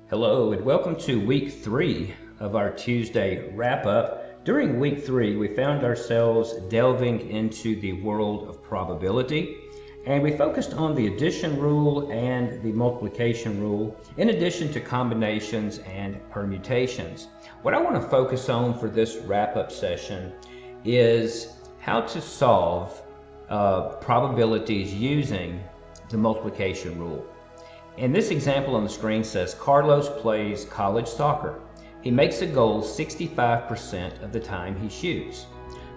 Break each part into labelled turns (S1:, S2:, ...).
S1: Hello and welcome to week 3 of our Tuesday wrap-up. During week 3, we found ourselves delving into the world of probability, and we focused on the addition rule and the multiplication rule, in addition to combinations and permutations. What I want to focus on for this wrap-up session is how to solve probabilities using the multiplication rule. And this example on the screen says Carlos plays college soccer. He makes a goal 65% of the time he shoots.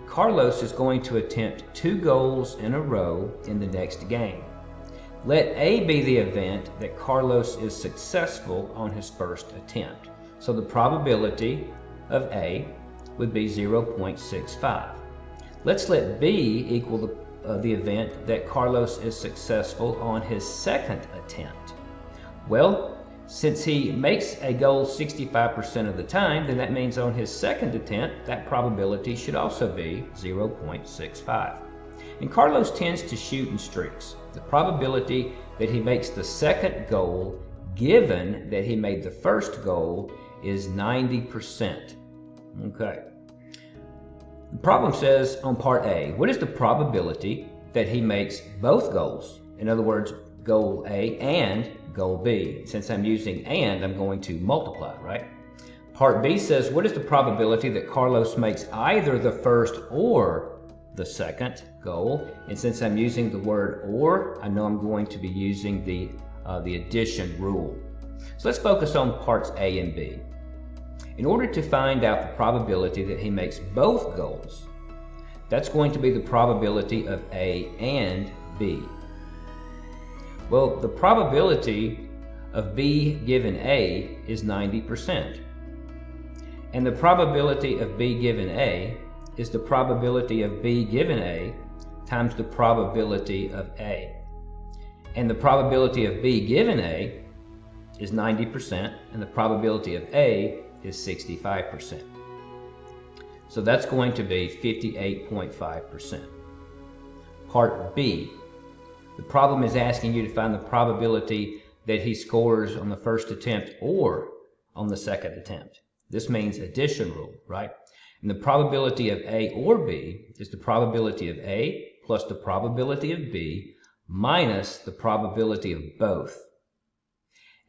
S1: Carlos is going to attempt 2 goals in a row in the next game. Let A be the event that Carlos is successful on his first attempt. So the probability of A would be 0.65. Let's let B equal the event that Carlos is successful on his second attempt. Well, since he makes a goal 65% of the time, then that means on his second attempt, that probability should also be 0.65. And Carlos tends to shoot in streaks. The probability that he makes the second goal, given that he made the first goal, is 90%. Okay. The problem says on part A, what is the probability that he makes both goals? In other words, goal A and goal B. Since I'm using and, I'm going to multiply, right? Part B says, what is the probability that Carlos makes either the first or the second goal? And since I'm using the word or, I know I'm going to be using the addition rule. So let's focus on parts A and B. In order to find out the probability that he makes both goals, that's going to be the probability of A and B. Well, the probability of B given A is 90%. And the probability of B given A is the probability of B given A times the probability of A. And the probability of B given A is 90%, and the probability of A is 65%. So that's going to be 58.5%. Part B. The problem is asking you to find the probability that he scores on the first attempt or on the second attempt. This means addition rule, right? And the probability of A or B is the probability of A plus the probability of B minus the probability of both.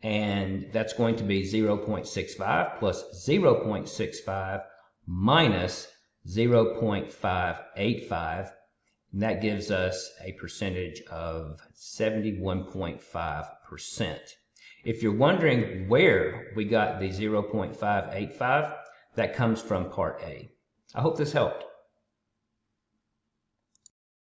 S1: And that's going to be 0.65 plus 0.65 minus 0.585. And that gives us a percentage of 71.5%. If you're wondering where we got the 0.585, that comes from part A. I hope this helped.